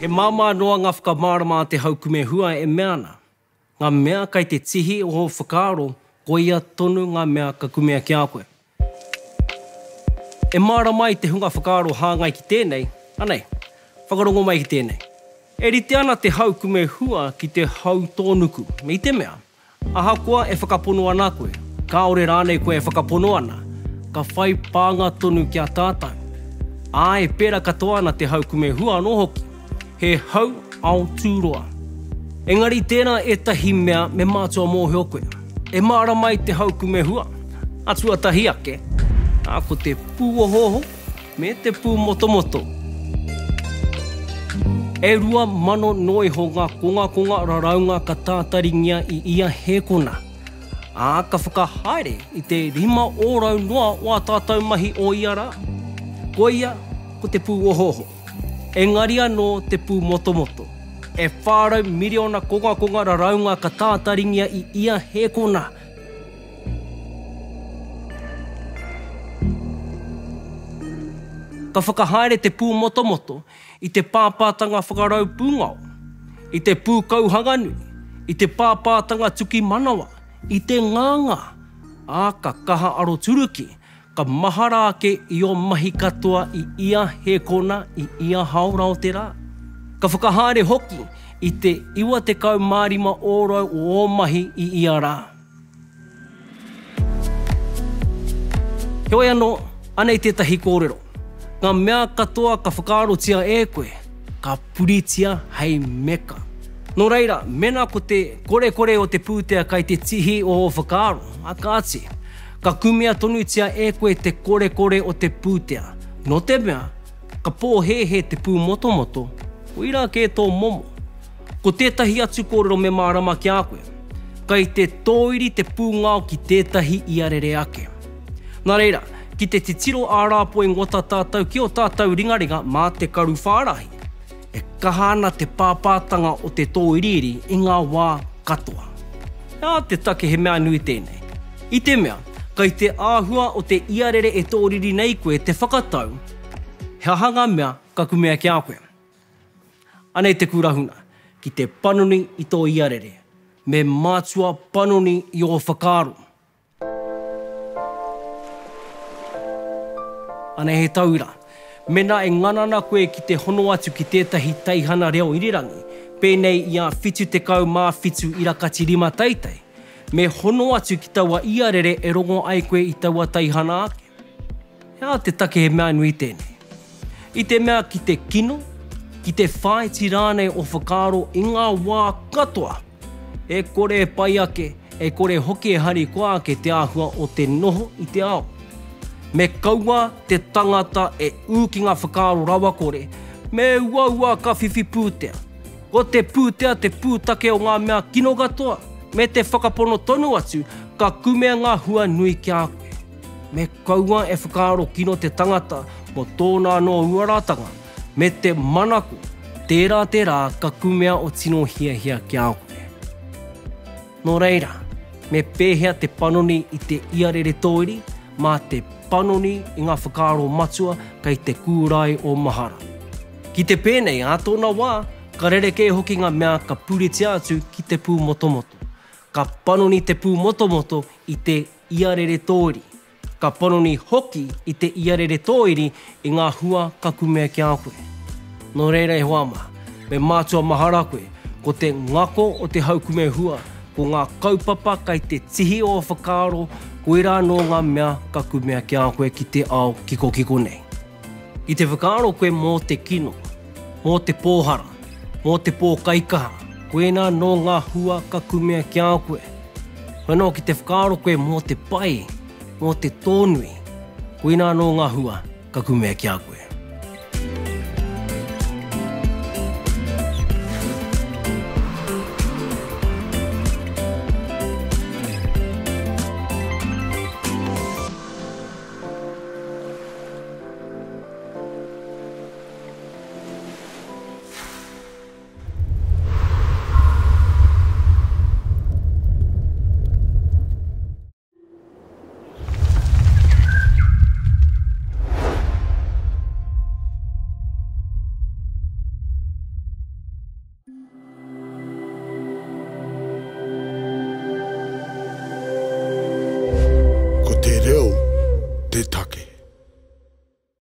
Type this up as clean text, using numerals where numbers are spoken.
māma noa ngā whakamārama te haukume hua e meana. Ngā mea kai te tihi o whakaaro, koia tonu ngā mea ka kumea ki a koe. E māra mai te hunga whakaaro hāngai ki tēnei, anei, whakarongo mai ki tēnei. E rite ana te haukume hua ki te hau tōnuku. Me i te mea, aha koa e whakapono ana koe. Kāore rānei koe e whakapono ana. Ka whai pānga tonu ki a tātou. E pēra katoa ana te haukume hua anō hoki. He hau ao tūroa. Engari tēnā e tahi mea me mātua mōheo koe. E māra mai te haukume hua. Atua tahi ake. Ko te pū ohoho me te pū motomoto. E rua mano noi ho ngā konga raraunga ka tātaringia i ia hēkona. Ka whakahaere i te 5 ōrau noa o a tātou mahi o ia rā. Koia ko te pū ohoho. Engari anō te pū motomoto. E whārau miriona konga raraunga ka tātaringia i ia hēkona. Ka whakahaere te pū motomoto i te pāpātanga whakarau pūngao, i te pū kauhanganui, i te pāpātanga tuki manawa, i te nganga. Ka kaha aro turuki, ka mahara ake i o mahi katoa i ia hēkona i ia haurao te rā. Ka whakahaere hoki i te 25 ōrau o mahi i ia rā. Heoi anō, anei tētahi kōrero. Ngā mea katoa ka whakaarotia e koe, ka puritia hei meka. Nō reira, mena ko te kore o te pūtea kai te tihi o whakaaro, kāti. Ka kumea tonutia e koe te kore o te pūtea. Nō te mea, ka pōhehe te pū motomoto, o ira ke tō momo. Ko tētahi atu kōrero me mārama ki a koe, kai te tōiri te pūngao ki tētahi iarere ake. Nā reira, ki te tiro ārāpo e ngota tātou ki o tātou ringaringa mā te karu whārahi. E kahana te pāpātanga o te tōiriri i ngā wā katoa. Te take he mea nui tēnei. I te mea, kai te āhua o te iarere e tōriri nei koe te whakatau, he hanga mea ka kumea ki a koe. Anei te kurahuna, ki te panoni i tō iarere, me mātua panoni i o whakaaro. Anei he taura, mena e nganana koe ki te hono atu ki tētahi teihana reo irirangi, pēnei ia whitu te kau mā whitu irakati 5 taitai, me hono atu ki taua iarere e rongo ai koe i taua teihana ake. Te take he mea nui tēnei. I te mea ki te kino, ki te whaiti rānei o whakaaro i ngā wā katoa, e kore pai ake, e kore hoki e hari koa ake te āhua o te noho i te ao. Me kaua te tangata e ūki ngā whakaaro rawa kore, me ua ka whiwhi pūtea. Ko te pūtea te pūtake o ngā mea kino katoa, me te whakapono tonu atu, ka kumea ngā hua nui ki a koe. Me kaua e whakaaro kino te tangata mo tōna no uaratanga, me te manako, tērā ka kumea o tino hia ki a koe. Nō reira, me pēhea te panoni i te iarere tōiri, mā te panoni i ngā whakaaro matua kai te kūrai o mahara. Ki te pēnei a tōna wā, ka rereke hoki ngā mea ka puritia atu ki te pū motomoto. Ka panoni te pū motomoto i te iarere tōiri. Ka panoni hoki i te iarere tōiri i ngā hua ka kumea ki a koe. Nō reira e hoama, me mātua mahara koe, ko te ngako o te haukume hua, ko ngā kaupapa kai te tihi o whakaaro, koe rā no ngā mea ka kumea ki a koe ki te ao kiko nei. I te whakaaro koe mō te kino, mō te pōhara, mō te pōkaikaha, koe nā no ngā hua ka kumea ki a koe. Whanau ki te whakaaro koe mō te pai, mō te tōnui, koe nā no ngā hua ka kumea ki a koe.